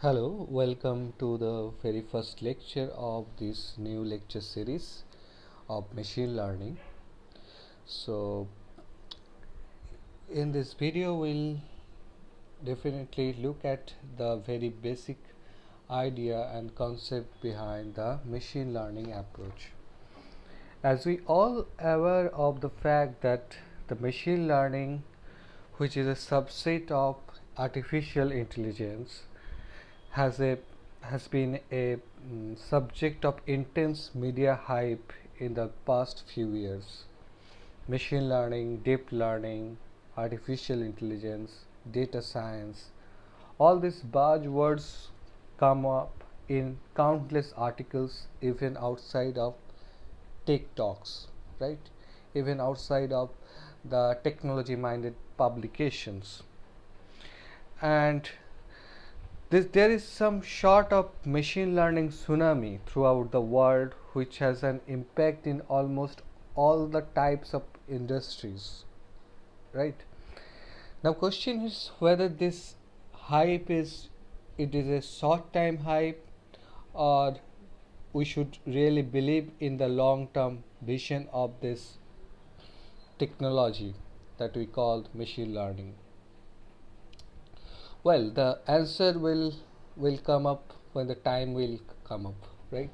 Hello, welcome to the very first lecture of this new lecture series of machine learning. So, in this video, we'll definitely look at the very basic idea and concept behind the machine learning approach. As we all aware of the fact that the machine learning, which is a subset of artificial intelligence, has a has been a subject of intense media hype in the past few years. Machine learning, deep learning, artificial intelligence, data science, all these buzzwords come up in countless articles, even outside of tech talks, right? Even outside of the technology minded publications. And there is some sort of machine learning tsunami throughout the world which has an impact in almost all the types of industries, right? Now question is whether this hype is it is a short time hype, or we should really believe in the long term vision of this technology that we call machine learning. Well, the answer will come up when the time will come up, right?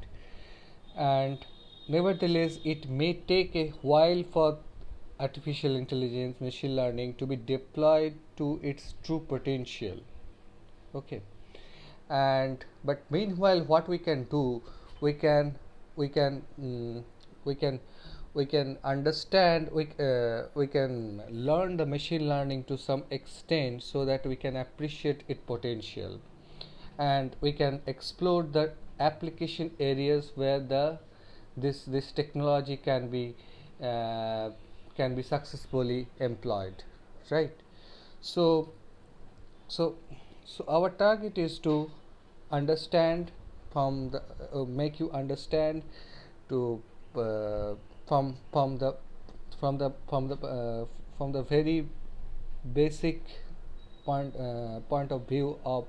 And nevertheless, it may take a while for artificial intelligence, machine learning to be deployed to its true potential. Okay, and but meanwhile, what we can do, we can we can we can we can understand we can learn the machine learning to some extent so that we can appreciate its potential, and we can explore the application areas where this technology can be successfully employed, right? So so so our target is to understand from the make you understand to from the from the from the from the very basic point of view of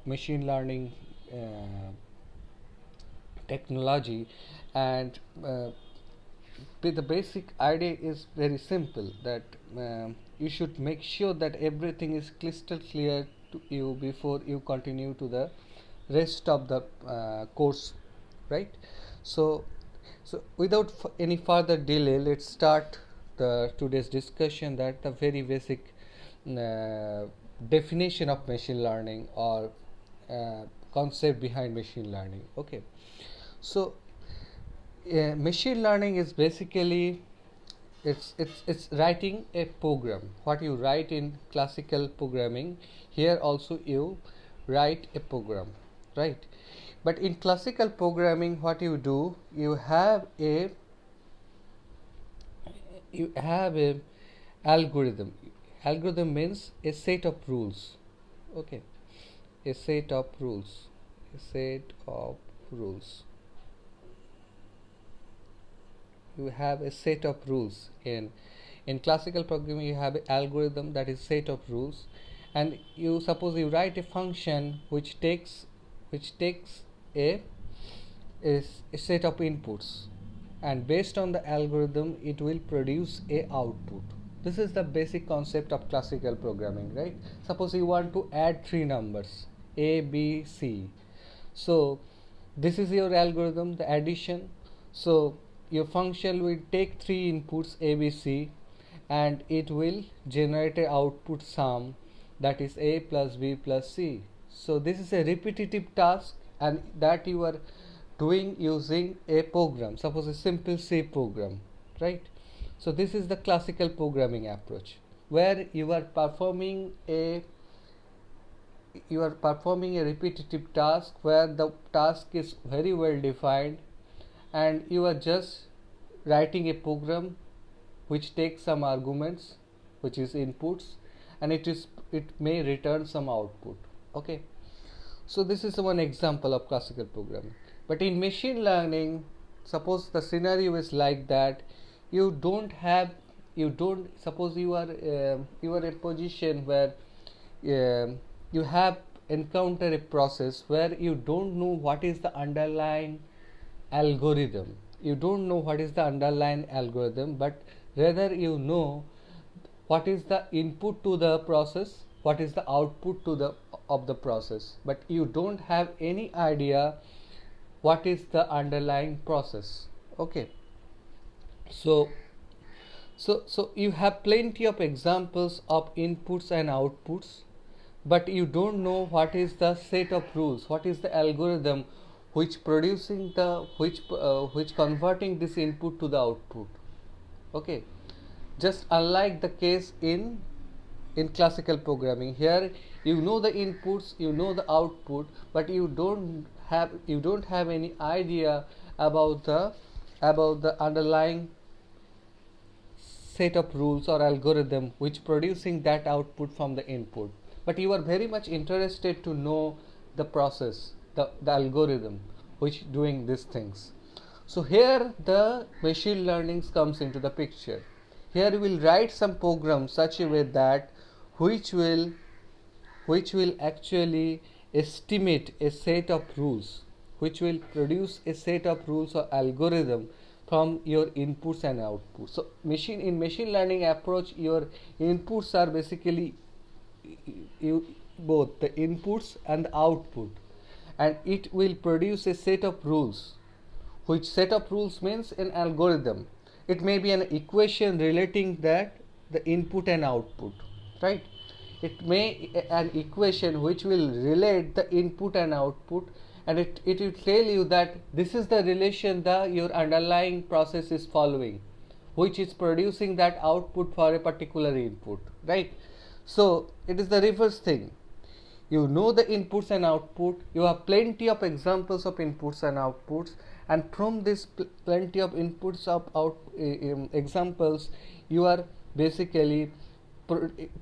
machine learning technology. And the basic idea is very simple, that you should make sure that everything is crystal clear to you before you continue to the rest of the course, right? So without any further delay, let's start the today's discussion, that the very basic uh, definition of machine learning, or concept behind machine learning. Okay, so machine learning is basically it's writing a program. What you write in classical programming, here also you write a program, right? But in classical programming, what you do, you have a algorithm. Algorithm means a set of rules. Okay, a set of rules, a set of rules. You have a set of rules. In classical programming, you have an algorithm, that is set of rules. And you suppose you write a function which takes a, a set of inputs, and based on the algorithm it will produce a output. This is the basic concept of classical programming, right? Suppose you want to add three numbers, a, b, c. So this is your algorithm, the addition. So your function will take three inputs, a, b, c, and it will generate a output sum, that is a plus b plus c. So this is a repetitive task, and that you are doing using a program, suppose a simple C program, right? So this is the classical programming approach, where you are performing a repetitive task, where the task is very well defined, and you are just writing a program which takes some arguments, which is inputs, and it may return some output. Okay, so this is one example of classical programming. But in machine learning, suppose the scenario is like that. You don't suppose you are a position where you have encounter a process where you don't know what is the underlying algorithm. You don't know what is the underlying algorithm, but rather you know what is the input to the process, what is the output to the of the process, but you don't have any idea what is the underlying process. Okay, so you have plenty of examples of inputs and outputs, but you don't know what is the set of rules, what is the algorithm which producing the which converting this input to the output. Okay, just unlike the case in classical programming, here you know the inputs, you know the output, but you don't have any idea about the underlying set of rules or algorithm which producing that output from the input, but you are very much interested to know the process, the algorithm which doing these things. So here the machine learning comes into the picture. Here we will write some program such a way that which will actually estimate a set of rules, which will produce a set of rules or algorithm from your inputs and outputs. So in machine learning approach, your inputs are basically both the inputs and the output, and it will produce a set of rules, which set of rules means an algorithm. It may be an equation relating that the input and output, right? It may an equation which will relate the input and output, and it will tell you that this is the relation your underlying process is following, which is producing that output for a particular input, right? So it is the reverse thing. You know the inputs and output, you have plenty of examples of inputs and outputs, and from this plenty of inputs of examples, you are basically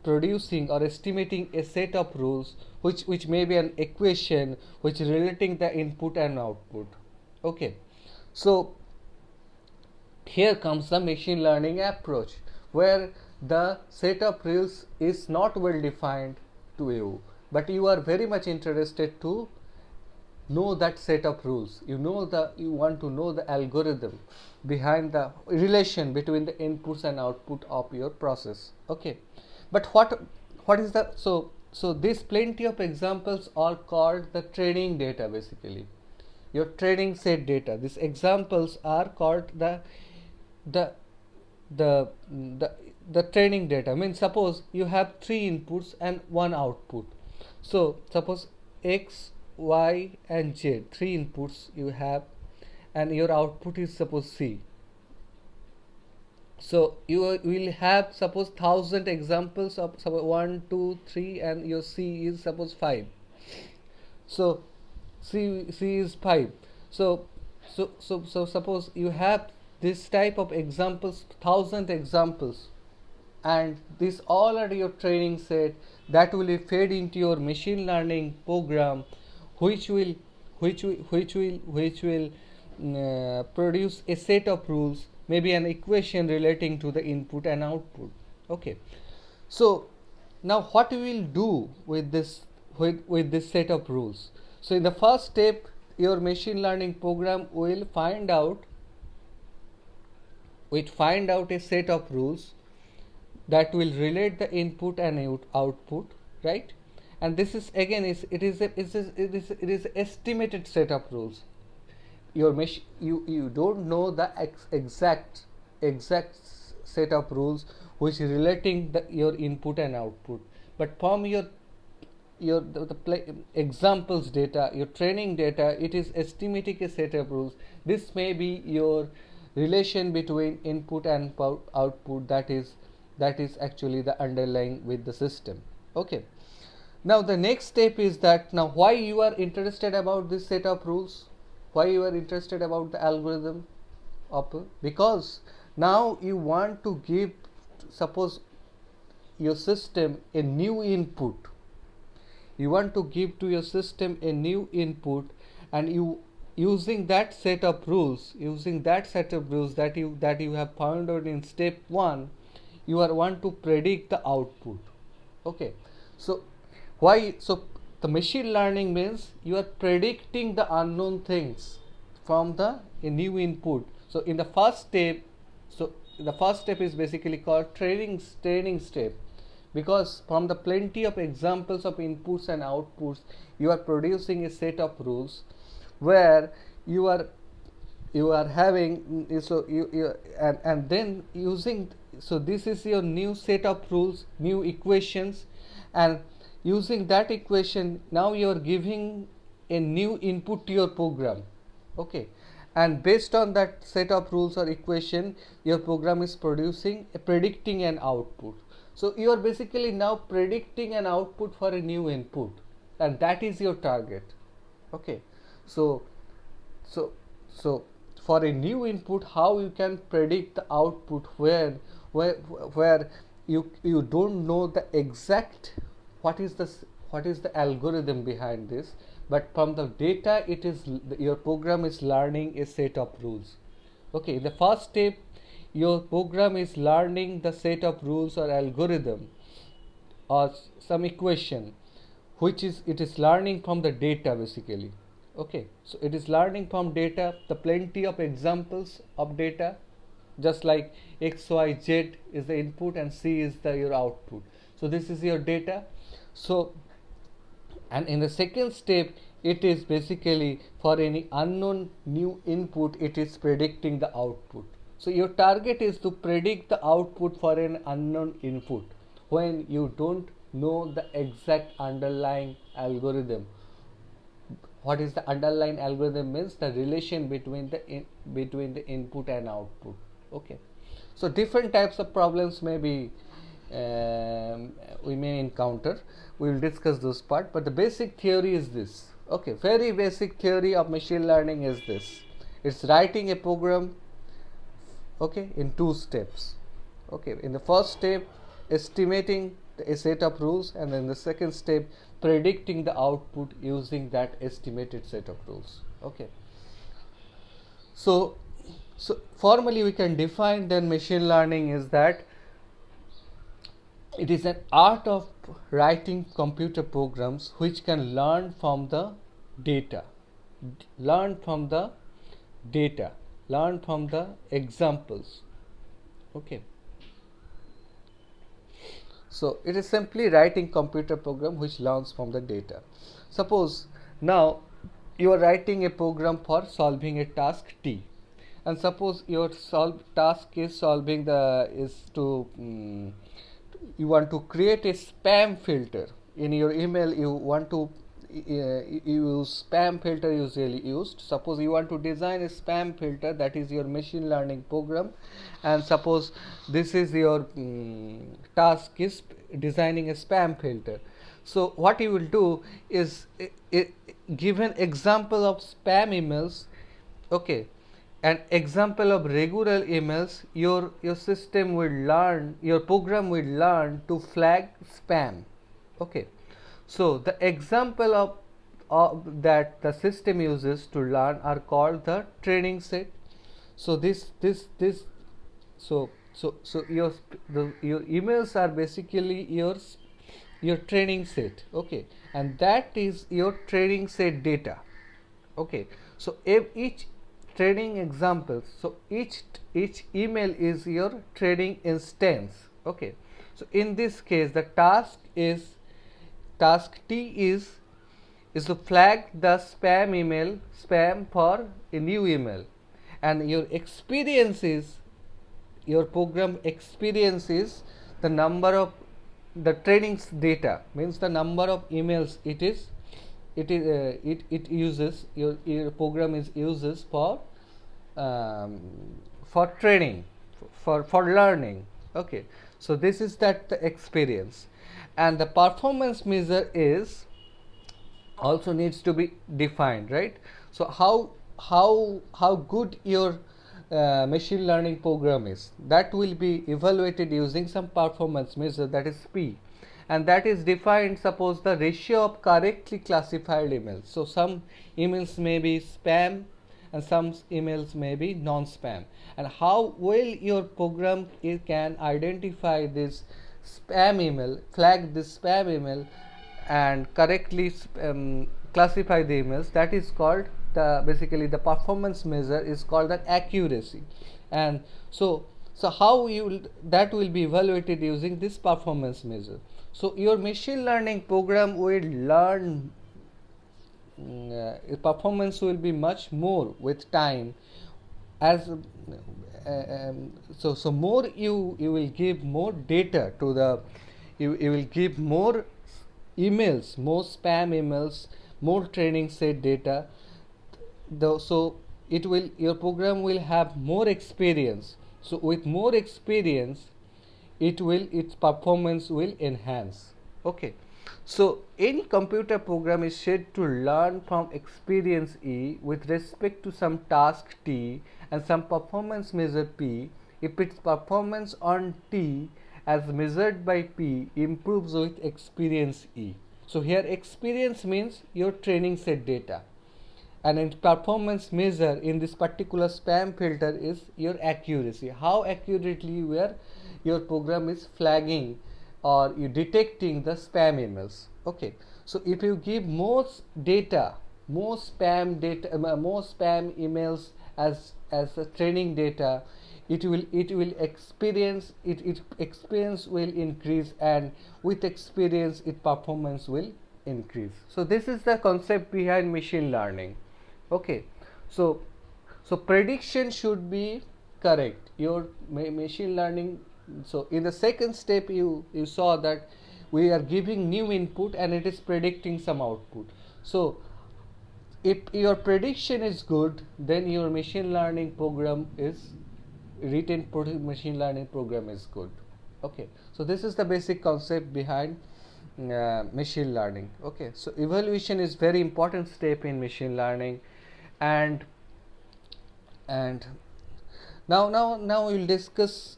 producing or estimating a set of rules which may be an equation which relating the input and output. Okay, so here comes the machine learning approach, where the set of rules is not well defined to you, but you are very much interested to know that set of rules. You want to know the algorithm behind the relation between the inputs and output of your process. Okay, but what is the so these plenty of examples are called the training data. Basically, your training set data, these examples are called the the the the, the training data. Means suppose you have 3 inputs and 1 output. So suppose x, y and z, 3 inputs you have, and your output is suppose c. So you will have suppose 1000 examples of suppose 1, 2, 3, and your c is suppose 5. So c is 5. So suppose you have this type of examples, 1000 examples, and these all are your training set that will be fed into your machine learning program, which will produce a set of rules, maybe an equation relating to the input and output. Okay, so now what we will do with this set of rules? So in the first step, your machine learning program will find out a set of rules that will relate the input and output, right? And this is again it is estimated set of rules. Your you don't know the exact set of rules which is relating your input and output, but from your examples data, your training data, it is estimating a set of rules. This may be your relation between input and output, that is actually the underlying with the system. Okay, now the next step is that now why you are interested about this set of rules, why you are interested about the algorithm of, because now you want to give suppose your system a new input. You want to give to your system a new input, and you using that set of rules that you have found out in step 1, you are want to predict the output. Okay, so why? So the machine learning means you are predicting the unknown things from the a new input. So in the first step, so the first step is basically called training step, because from the plenty of examples of inputs and outputs, you are producing a set of rules where you are having, so you and then using, so this is your new set of rules, new equations, and using that equation now you are giving a new input to your program. Okay, and based on that set of rules or equation, your program is predicting an output. So you are basically now predicting an output for a new input, and that is your target. Okay, so so so for a new input, how you can predict the output where you don't know the exact what is the algorithm behind this, but from the data it is your program is learning a set of rules. Okay, the first step, your program is learning the set of rules or algorithm or some equation, which is it is learning from the data basically. Okay, so it is learning from data, the plenty of examples of data, just like x, y, z is the input and c is the your output. So this is your data. So, and in the second step, it is basically for any unknown new input, it is predicting the output. So your target is to predict the output for an unknown input when you don't know the exact underlying algorithm. What is the underlying algorithm means the relation between the input and output. Okay, so different types of problems may be we may encounter. We will discuss those part, but the basic theory is this. Okay, very basic theory of machine learning is this. It's writing a program, okay, in two steps. Okay, in the first step, estimating a set of rules, and then the second step, predicting the output using that estimated set of rules. Okay, so formally we can define then machine learning is that it is an art of writing computer programs which can learn from the data, learn from the examples. Okay, so it is simply writing computer program which learns from the data. Suppose now you are writing a program for solving a task T, and suppose your task is solving you want to create a spam filter in your email. You want to use spam filter usually used. Suppose you want to design a spam filter, that is your machine learning program, and suppose this is your task is designing a spam filter. So what you will do is give an example of spam emails, okay, an example of regular emails. Your system will learn, your program will learn to flag spam. Okay, so the example of that the system uses to learn are called the training set. So so your emails are basically your training set. Okay, and that is your training set data. Okay, so each training examples, so each email is your training instance. Okay, so in this case the task T is to flag the spam for a new email, and your program experiences the number of the trainings data, means the number of emails it uses, your program uses for training, for learning. Okay, so this is that the experience, and the performance measure is also needs to be defined, right? So how good your machine learning program is, that will be evaluated using some performance measure, that is P, and that is defined. Suppose the ratio of correctly classified emails. So some emails may be spam and some emails may be non-spam, and how well your program can identify this spam email, flag this spam email, and correctly classify the emails, that is called the basically the performance measure is called the accuracy. And so how that will be evaluated using this performance measure. So your machine learning program will learn performance will be much more with time, as so more you will give more data to the, you will give more emails, more spam emails, more training set data, so it will, your program will have more experience. So with more experience, its performance will enhance. Okay, so any computer program is said to learn from experience E with respect to some task T and some performance measure P if its performance on T as measured by P improves with experience E. So here experience means your training set data, and in performance measure in this particular spam filter is your accuracy, how accurately your program is flagging or you detecting the spam emails. Okay, so if you give more data, more spam data, more spam emails as a training data, it will experience it experience will increase, and with experience its performance will increase. So this is the concept behind machine learning. Okay, so prediction should be correct, your machine learning. So in the second step you saw that we are giving new input and it is predicting some output. So if your prediction is good, then your machine learning program is written machine learning program is good. Okay, so this is the basic concept behind machine learning. Okay, so evaluation is very important step in machine learning. And now we'll discuss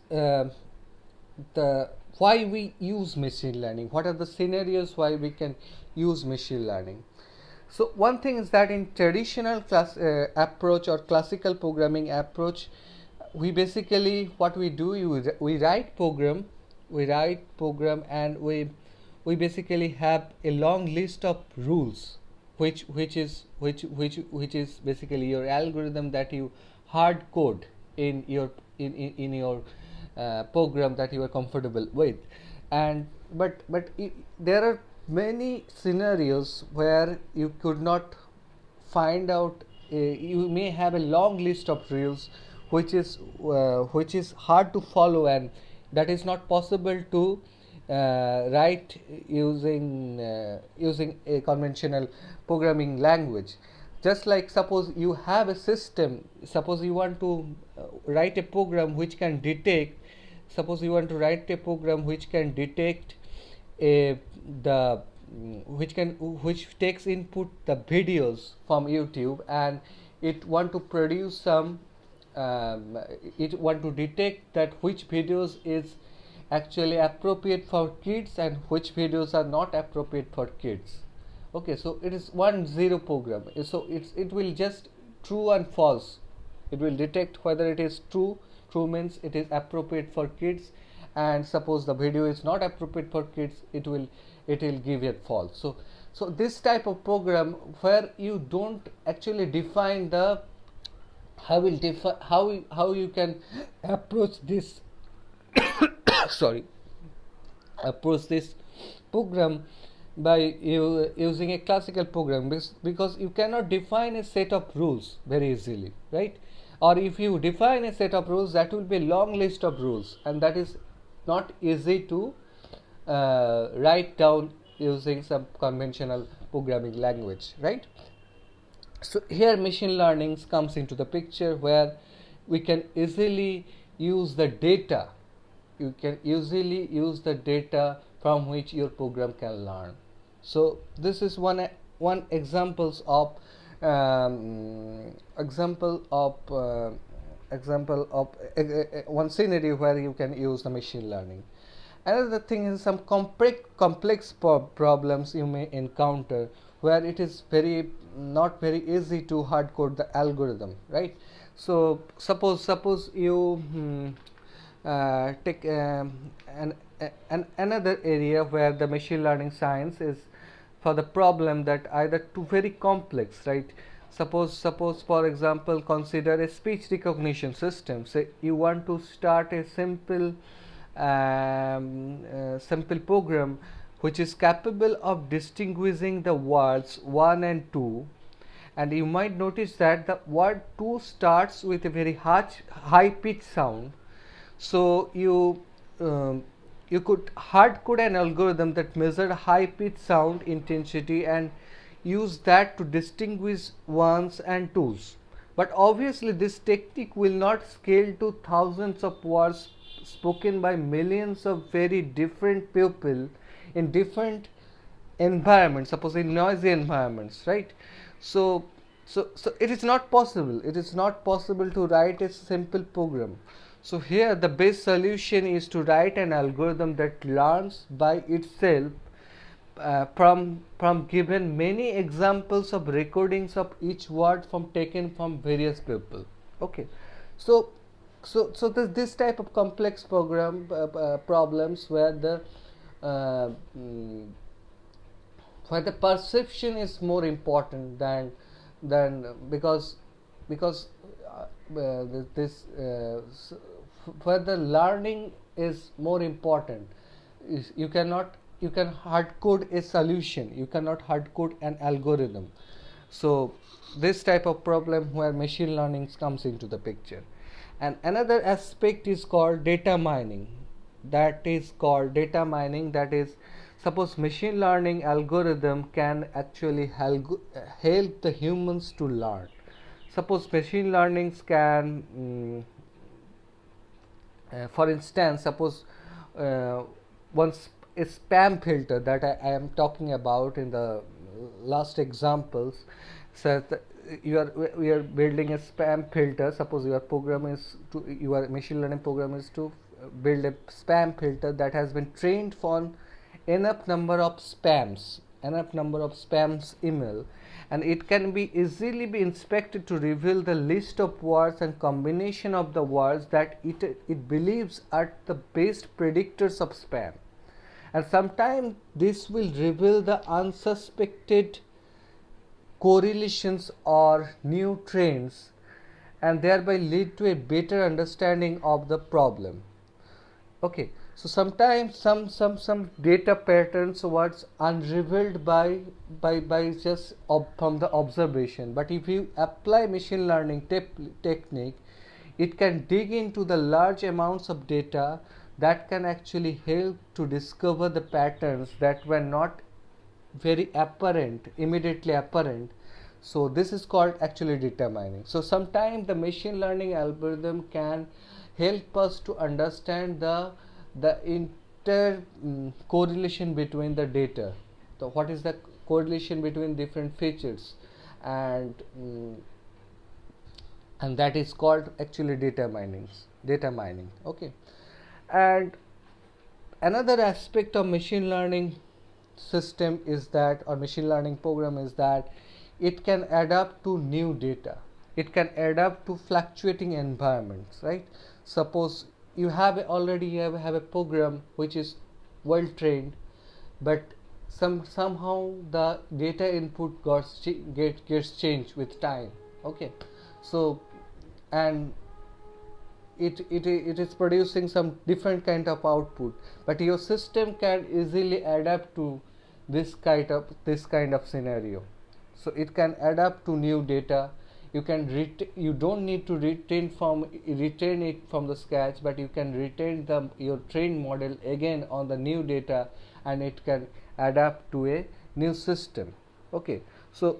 the why we use machine learning, what are the scenarios why we can use machine learning. So one thing is that in traditional approach or classical programming approach, we basically what we do, we write program and we basically have a long list of rules which is basically your algorithm that you hard code in your in your program that you are comfortable with. And but there are many scenarios where you could not find out, you may have a long list of rules which is hard to follow, and that is not possible to write using a conventional programming language. Just like suppose you have a system, suppose you want to write a program which can detect, suppose you want to write a program which can detect a the which takes input the videos from YouTube, and it want to produce some it want to detect that which videos is actually appropriate for kids and which videos are not appropriate for kids. Okay, so it is 1-0 program. So it will just true and false, it will detect whether it is true means it is appropriate for kids, and suppose the video is not appropriate for kids, it will give it false. So this type of program where you don't actually define the how you can approach this sorry approach this program by using a classical program, because you cannot define a set of rules very easily, right? Or if you define a set of rules, that will be a long list of rules, and that is not easy to write down using some conventional programming language, right? So here machine learning comes into the picture, where we can easily use the data, you can easily use the data from which your program can learn. So this is one examples of one scenario where you can use the machine learning. Another thing is some complex problems you may encounter where it is not very easy to hard code the algorithm, right? So suppose you take another area where the machine learning science is for the problem that either too very complex, right? Suppose for example, consider a speech recognition system. Say you want to start a simple program which is capable of distinguishing the words 1 and 2, and you might notice that the word 2 starts with a very high pitch sound. So um, you could hard code an algorithm that measured high pitch sound intensity and use that to distinguish ones and twos. But obviously this technique will not scale to thousands of words spoken by millions of very different people in different environments, suppose in noisy environments, right? So it is not possible, to write a simple program. So here the best solution is to write an algorithm that learns by itself from given many examples of recordings of each word from taken from various people. Okay, so this type of complex problems where uh, mm, the perception is more important than this where the learning is more important. You cannot, you can hard code a solution, you cannot hard code an algorithm. So this type of problem where machine learning comes into the picture. And another aspect is called data mining. That is, suppose machine learning algorithm can actually help the humans to learn. Suppose machine learnings can for instance, suppose once a spam filter that I am talking about in the last examples, says that we are building a spam filter. Suppose your machine learning program is to build a spam filter that has been trained for enough number of spams email, and it can be easily be inspected to reveal the list of words and combination of the words that it believes are the best predictors of spam. And sometimes this will reveal the unsuspected correlations or new trends, and thereby lead to a better understanding of the problem. Okay, so sometimes some data patterns was unrevealed by just from the observation, but if you apply machine learning technique, it can dig into the large amounts of data that can actually help to discover the patterns that were not very immediately apparent. So this is called actually data mining. So sometimes the machine learning algorithm can help us to understand the inter correlation between the data. So what is the correlation between different features, and that is called actually data mining. Okay, and another aspect of machine learning system is that, or machine learning program is that, it can adapt to new data, it can adapt to fluctuating environments, right? Suppose you have a program which is well trained, but somehow the data input gets changed with time. Okay, so and it is producing some different kind of output, but your system can easily adapt to this kind of scenario. So it can adapt to new data. You don't need to retain it from the scratch, but you can retain your trained model again on the new data, and it can adapt to a new system. Okay, so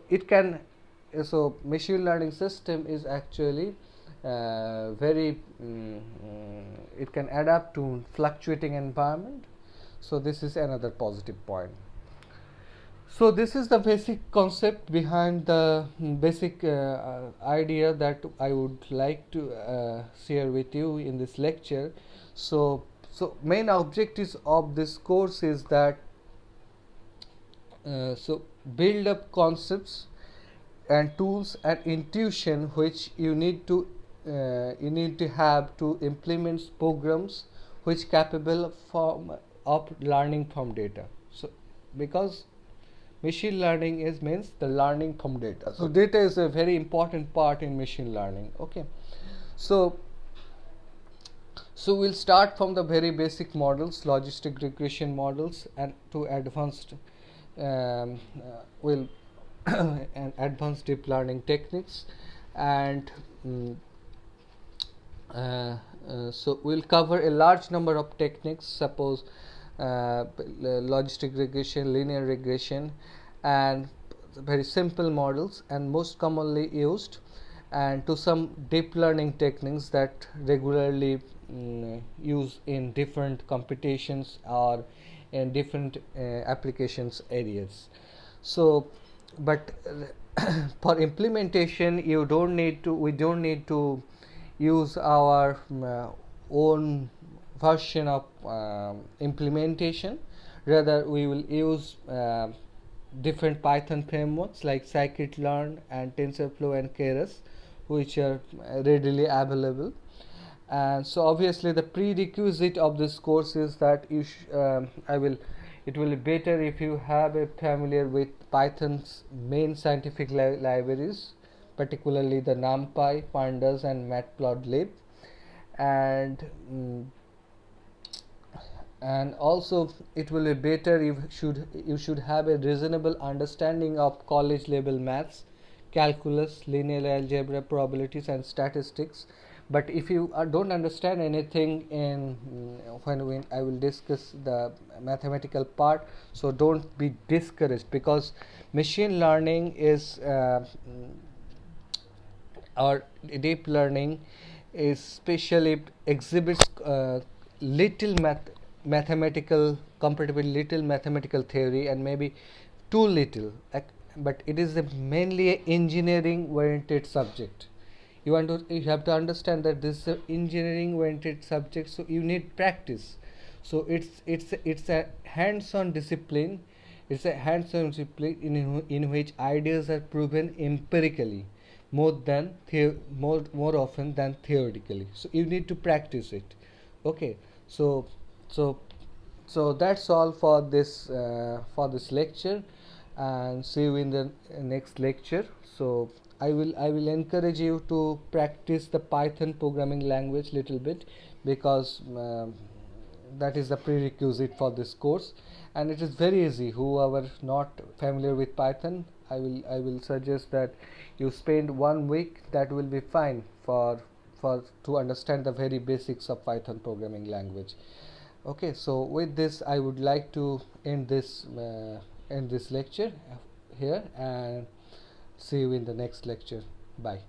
machine learning system is actually it can adapt to fluctuating environment. So this is another positive point. So this is the basic concept behind the basic idea that I would like to share with you in this lecture. So main objectives of this course is that build up concepts and tools and intuition which you need to have to implement programs which capable of learning from data. So because machine learning is means the learning from data. So data is a very important part in machine learning. Okay, so we'll start from the very basic models, logistic regression models, and to advanced will and advanced deep learning techniques. And so we'll cover a large number of techniques, suppose logistic regression, linear regression, and very simple models and most commonly used, and to some deep learning techniques that regularly use in different computations or in different applications areas. So but for implementation we don't need to use our own version of implementation. Rather we will use different Python frameworks like scikit-learn and TensorFlow and Keras, which are readily available. And so obviously the prerequisite of this course is that it will be better if you have a familiar with Python's main scientific libraries, particularly the NumPy, pandas, and matplotlib. And also it will be better if you should have a reasonable understanding of college level maths, calculus, linear algebra, probabilities, and statistics. But if you don't understand anything in when I will discuss the mathematical part, so don't be discouraged, because machine learning is or deep learning is specially exhibits little mathematical comparatively little mathematical theory, and maybe too little, but it is mainly a engineering oriented subject. You have to understand that this is an engineering oriented subject, so you need practice. So it's a hands-on discipline. It's a hands-on discipline in which ideas are proven empirically more often than theoretically. So you need to practice it. Okay, so so so that's all for this lecture, and see you in the next lecture. So I will encourage you to practice the Python programming language little bit, because that is the prerequisite for this course, and it is very easy. Whoever not familiar with Python, I will suggest that you spend 1 week. That will be fine for to understand the very basics of Python programming language. Okay, so with this I would like to end this lecture here, and see you in the next lecture. Bye.